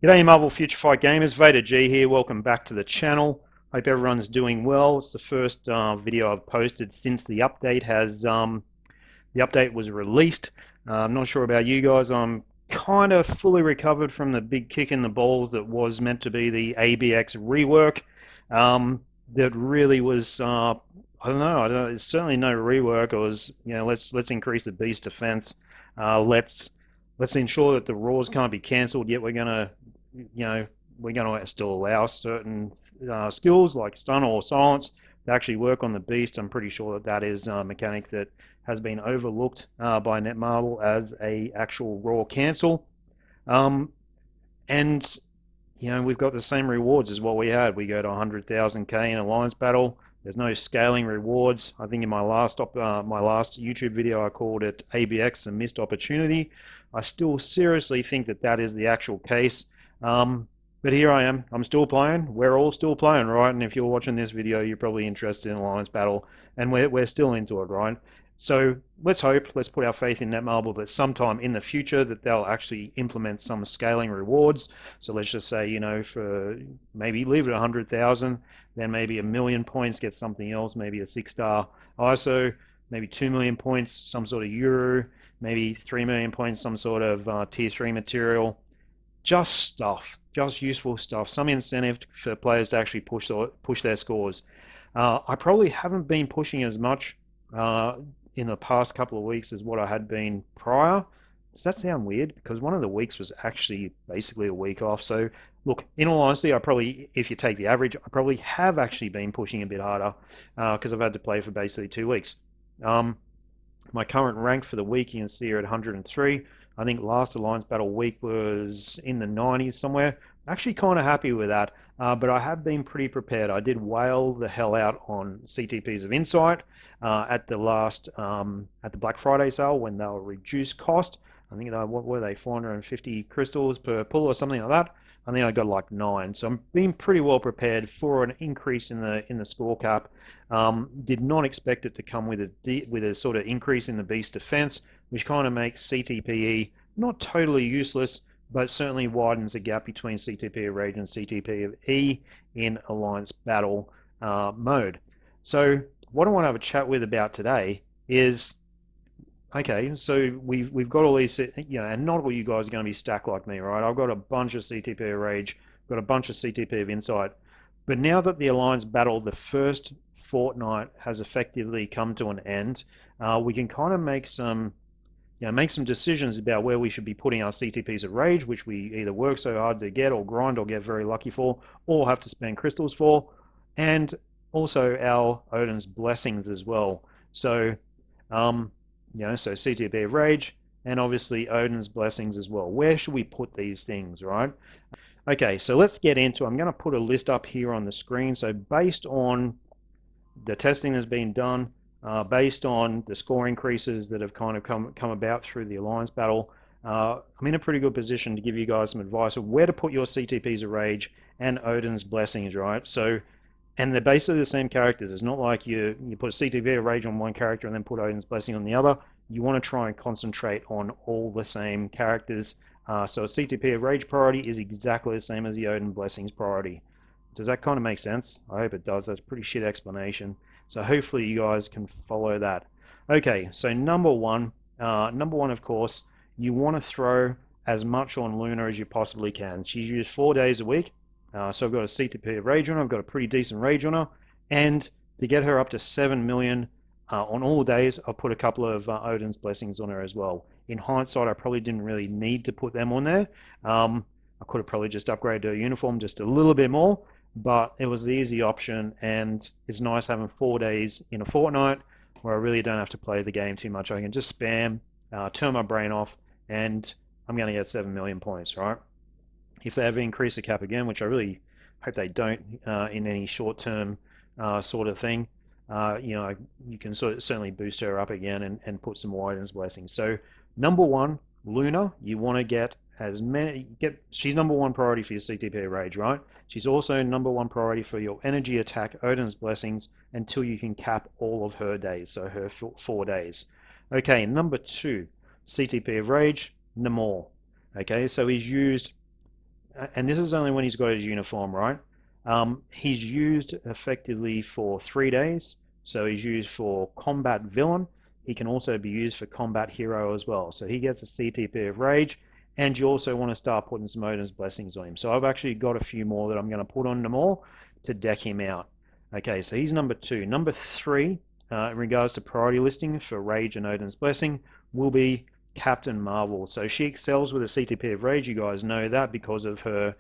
G'day Marvel Future Fight Gamers, VaderG here, welcome back to the channel. Hope everyone's doing well. It's the first video I've posted since the update was released. I'm not sure about you guys, I'm kind of fully recovered from the big kick in the balls that was meant to be the ABX rework. That really was, I don't know, it's certainly no rework. It was, let's increase the beast defense. Let's ensure that the Raws can't be cancelled, yet we're going to still allow certain skills like stun or silence to actually work on the beast. I'm pretty sure that is a mechanic that has been overlooked by Netmarble as a actual Raw cancel. And we've got the same rewards as what we had. We go to 100,000k in Alliance Battle. There's no scaling rewards. I think in my last YouTube video I called it ABX, a missed opportunity. I still seriously think that is the actual case. But here I am. I'm still playing. We're all still playing, right? And if you're watching this video, you're probably interested in Alliance Battle, and we're still into it, right? So let's put our faith in Netmarble that sometime in the future that they'll actually implement some scaling rewards. So let's just say, for maybe leave it at 100,000, then maybe 1,000,000 points, get something else, maybe a 6-star ISO, maybe 2,000,000 points, some sort of Euro, maybe 3,000,000 points, some sort of tier 3 material. Just stuff, just useful stuff, some incentive for players to actually push their scores. I probably haven't been pushing as much in the past couple of weeks as what I had been prior. Does that sound weird? Because one of the weeks was actually basically a week off. So look, in all honesty, if you take the average, I probably have actually been pushing a bit harder because I've had to play for basically 2 weeks. My current rank for the week, you can see here at 103. I think last Alliance Battle week was in the 90s somewhere. Actually kind of happy with that, but I have been pretty prepared. I did whale the hell out on CTPs of Insight at the Black Friday sale when they were reduced cost. I think what were they, 450 crystals per pull or something like that. I think I got like 9, so I'm being pretty well prepared for an increase in the score cap. Did not expect it to come with a sort of increase in the beast defense, which kind of makes CTPE not totally useless, but certainly widens the gap between CTP Rage and CTPE in Alliance Battle mode. So what I want to have a chat with about today is, okay, so we've got all these, and not all you guys are going to be stacked like me, right? I've got a bunch of CTP Rage, got a bunch of CTP of Insight, but now that the Alliance Battle, the first fortnight, has effectively come to an end, we can kind of make some decisions about where we should be putting our CTPs of Rage, which we either work so hard to get or grind or get very lucky for, or have to spend crystals for, and also our Odins Blessings as well. So, so CTP of Rage, and obviously Odins Blessings as well. Where should we put these things, right? Okay, so let's get into it. I'm going to put a list up here on the screen. So based on the testing that's been done, based on the score increases that have kind of come about through the Alliance Battle, I'm in a pretty good position to give you guys some advice of where to put your CTPs of Rage and Odin's Blessings, right? So, and they're basically the same characters. It's not like you put a CTP of Rage on one character and then put Odin's Blessing on the other. You want to try and concentrate on all the same characters. So a CTP of Rage priority is exactly the same as the Odin Blessings priority. Does that kind of make sense? I hope it does. That's a pretty shit explanation. So hopefully you guys can follow that. Okay, so number one, of course, you want to throw as much on Luna as you possibly can. She's used 4 days a week. So I've got a CTP of Rage on her. I've got a pretty decent Rage on her. And to get her up to 7 million on all days, I'll put a couple of Odin's Blessings on her as well. In hindsight, I probably didn't really need to put them on there. I could have probably just upgraded her uniform just a little bit more, but it was the easy option, and it's nice having 4 days in a fortnight where I really don't have to play the game too much. I can just spam, turn my brain off, and I'm going to get 7 million points, right? If they ever increase the cap again, which I really hope they don't in any short-term sort of thing, you can certainly boost her up again and put some Odin's Blessings. So number one, Luna, you want to get she's number one priority for your CTP Rage, right? She's also number one priority for your energy attack Odin's Blessings until you can cap all of her days, so her 4 days. Okay, number two, CTP of Rage, Netmarble. Okay, so he's used and this is only when he's got his uniform, right? He's used effectively for 3 days. So he's used for combat villain. He can also be used for combat hero as well. So he gets a CTP of Rage, and you also want to start putting some Odin's Blessings on him. So I've actually got a few more that I'm going to put on Namor to deck him out. Okay, so he's number 2. Number 3, in regards to priority listing for Rage and Odin's Blessing, will be Captain Marvel. So she excels with a CTP of Rage. You guys know that because of her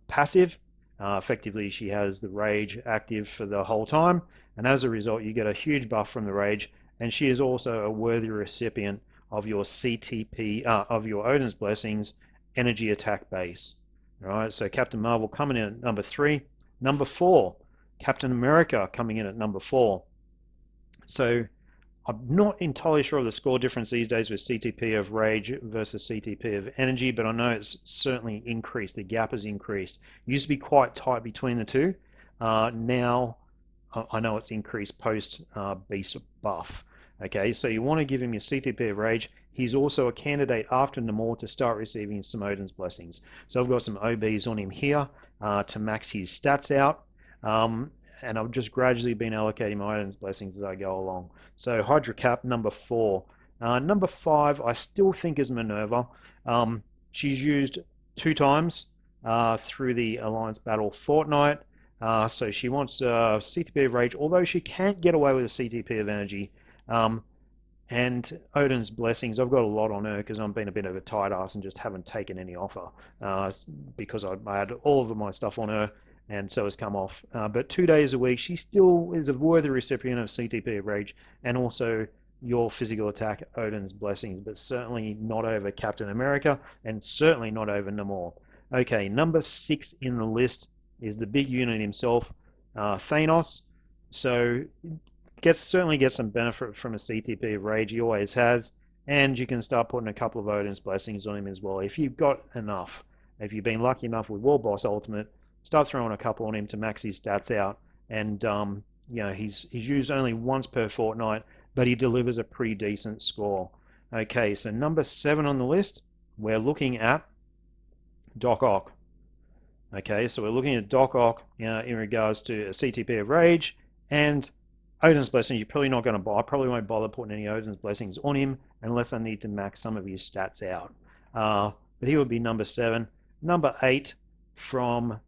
passive. Effectively, she has the Rage active for the whole time, and as a result, you get a huge buff from the Rage, and she is also a worthy recipient of your CTP, of your Odin's Blessings energy attack base. All right, so Captain Marvel coming in at number 3. Number 4, Captain America coming in at number 4. So I'm not entirely sure of the score difference these days with CTP of Rage versus CTP of Energy, but I know it's certainly increased. The gap has increased. It used to be quite tight between the two. Now I know it's increased post Beast buff. Okay, so you want to give him your CTP of Rage. He's also a candidate after Namor to start receiving some Odin's Blessings. So I've got some OBs on him here to max his stats out. And I've just gradually been allocating my Odin's Blessings as I go along. So Hydra Cap, number 4. Number 5, I still think is Minerva. She's used 2 times through the Alliance Battle Fortnight. So she wants CTP of Rage, although she can't get away with a CTP of Energy. And Odin's Blessings, I've got a lot on her because I'm being a bit of a tight ass and just haven't taken any offer because I had all of my stuff on her, and so has come off. But 2 days a week, she still is a worthy recipient of CTP of Rage and also your physical attack Odin's Blessings, but certainly not over Captain America and certainly not over Namor. Okay, number 6 in the list is the big unit himself, Thanos. So certainly get some benefit from a CTP of Rage. He always has, and you can start putting a couple of Odin's Blessings on him as well if you've got enough. If you've been lucky enough with World Boss Ultimate, start throwing a couple on him to max his stats out. And you know, he's used only once per fortnight, but he delivers a pretty decent score. Okay, so number 7 on the list, we're looking at Doc Ock. Okay, so we're looking at Doc Ock in regards to a CTP of Rage and Odin's Blessings. You're probably not going to buy. I probably won't bother putting any Odin's Blessings on him unless I need to max some of his stats out. But he would be number 7. Number 8 from,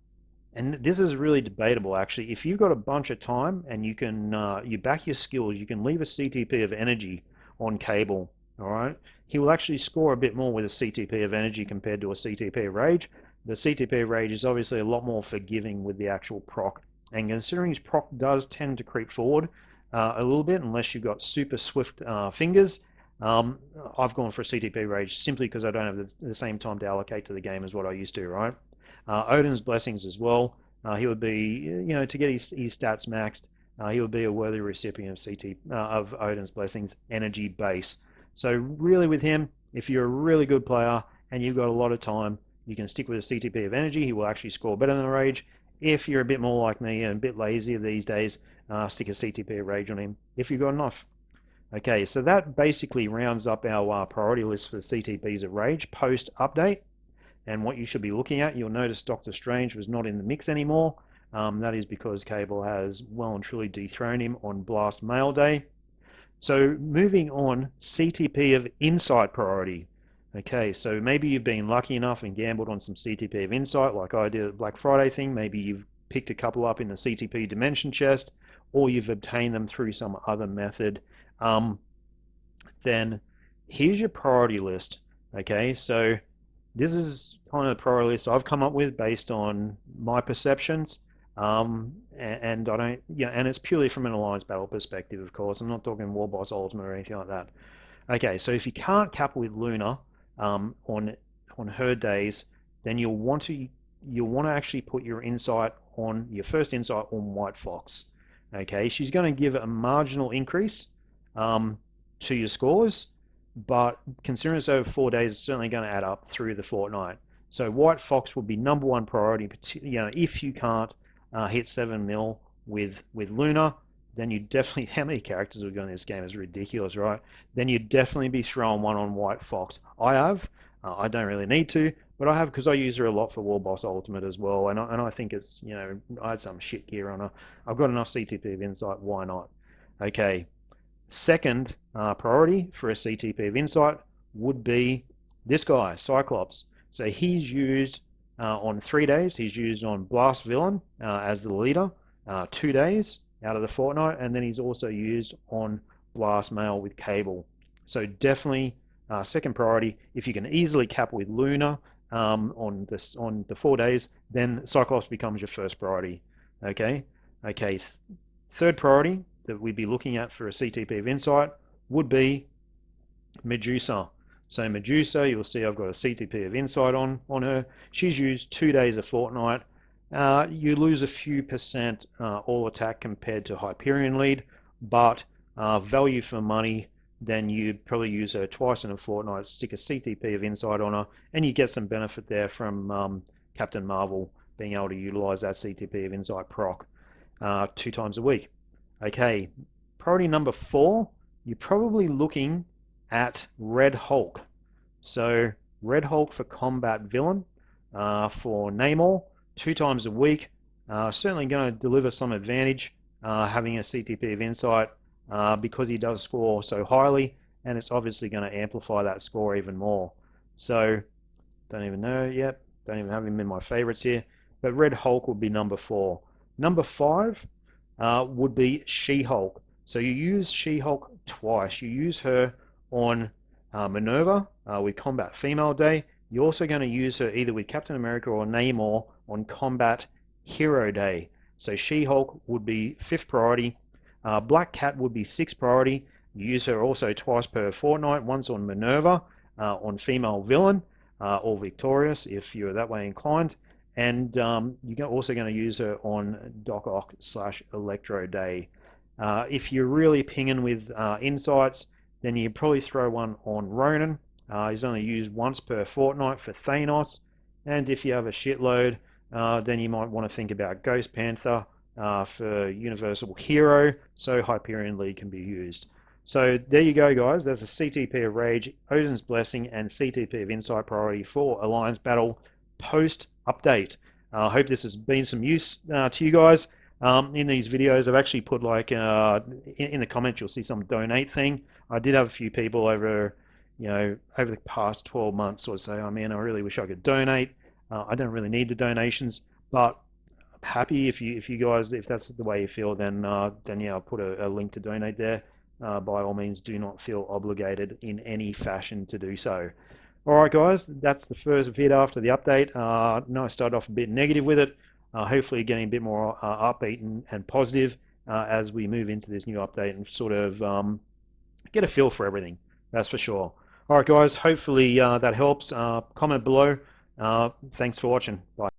and this is really debatable actually. If you've got a bunch of time and you can you back your skills, you can leave a CTP of Energy on Cable. All right, he will actually score a bit more with a CTP of Energy compared to a CTP of Rage. The CTP of Rage is obviously a lot more forgiving with the actual proc, and considering his proc does tend to creep forward a little bit unless you've got super swift fingers, I've gone for a CTP Rage simply because I don't have the same time to allocate to the game as what I used to, right? Odin's Blessings as well. He would be, you know, to get his stats maxed, he would be a worthy recipient of Odin's Blessings Energy base. So really with him, if you're a really good player and you've got a lot of time, you can stick with a CTP of Energy. He will actually score better than a Rage. If you're a bit more like me and a bit lazier these days, stick a CTP of Rage on him if you've got enough. Okay, so that basically rounds up our priority list for CTPs of Rage post-update. And what you should be looking at, you'll notice Doctor Strange was not in the mix anymore. That is because Cable has well and truly dethroned him on Blast Mail Day. So moving on, CTP of Insight priority. Okay, so maybe you've been lucky enough and gambled on some CTP of Insight like I did at Black Friday thing. Maybe you've picked a couple up in the CTP Dimension chest, or you've obtained them through some other method. Then here's your priority list. Okay, so this is kind of the priority list I've come up with based on my perceptions. And I don't, yeah, and it's purely from an Alliance Battle perspective, of course. I'm not talking War Boss Ultimate or anything like that. Okay, so if you can't cap with Luna on her days, then you'll want to actually put your first insight on White Fox. Okay, she's going to give a marginal increase to your scores, but considering it's over 4 days, it's certainly going to add up through the fortnight. So White Fox will be number 1 priority. You know, if you can't hit 7 mil with Luna, then you definitely, how many characters we've got in this game is ridiculous, right? Then you'd definitely be throwing one on White Fox. I have. I don't really need to, but I have, because I use her a lot for War Boss Ultimate as well, and I think it's, you know, I had some shit gear on her. I've got enough CTP of Insight, why not? Okay, second priority for a CTP of Insight would be this guy, Cyclops. So he's used on 3 days. He's used on Blast Villain as the leader, 2 days out of the fortnight, and then he's also used on Blast Mail with Cable. So definitely second priority. If you can easily cap with Luna on the 4 days, then Cyclops becomes your first priority. Okay. Third priority that we'd be looking at for a CTP of Insight would be Medusa. So Medusa, you'll see I've got a CTP of Insight on her. She's used 2 days a fortnight. You lose a few percent all attack compared to Hyperion lead, but value for money, then you'd probably use her twice in a fortnight, stick a CTP of Insight on her, and you get some benefit there from Captain Marvel being able to utilize that CTP of Insight proc 2 times a week. Okay, priority number 4, you're probably looking at Red Hulk. So Red Hulk for combat villain for Namor, 2 times a week. Certainly going to deliver some advantage having a CTP of Insight because he does score so highly, and it's obviously going to amplify that score even more. So don't even know yet. Don't even have him in my favorites here. But Red Hulk would be number 4. Number 5 would be She-Hulk. So you use She-Hulk twice. You use her on Minerva with Combat Female Day. You're also going to use her either with Captain America or Namor on Combat Hero Day. So She-Hulk would be 5th priority. Black Cat would be 6th priority. You use her also twice per fortnight, once on Minerva, on Female Villain, or Victorious if you're that way inclined. And you're also going to use her on Doc Ock / Electro Day. If you're really pinging with insights, then you probably throw one on Ronan. He's only used once per fortnight for Thanos. And if you have a shitload, then you might want to think about Ghost Panther for Universal Hero, so Hyperion League can be used. So there you go, guys. There's a CTP of Rage, Odins Blessing, and CTP of Insight priority for Alliance Battle post-update. I hope this has been some use to you guys. In these videos, I've actually put like in the comments, you'll see some donate thing. I did have a few people over the past 12 months sort of say, oh man, I really wish I could donate. I don't really need the donations, but I'm happy if you guys, if that's the way you feel, then yeah, I'll put a link to donate there. By all means, do not feel obligated in any fashion to do so. Alright guys, that's the first vid after the update. I know I started off a bit negative with it. Hopefully getting a bit more upbeat and positive as we move into this new update and sort of get a feel for everything. That's for sure. Alright guys, hopefully that helps. Comment below. Thanks for watching. Bye.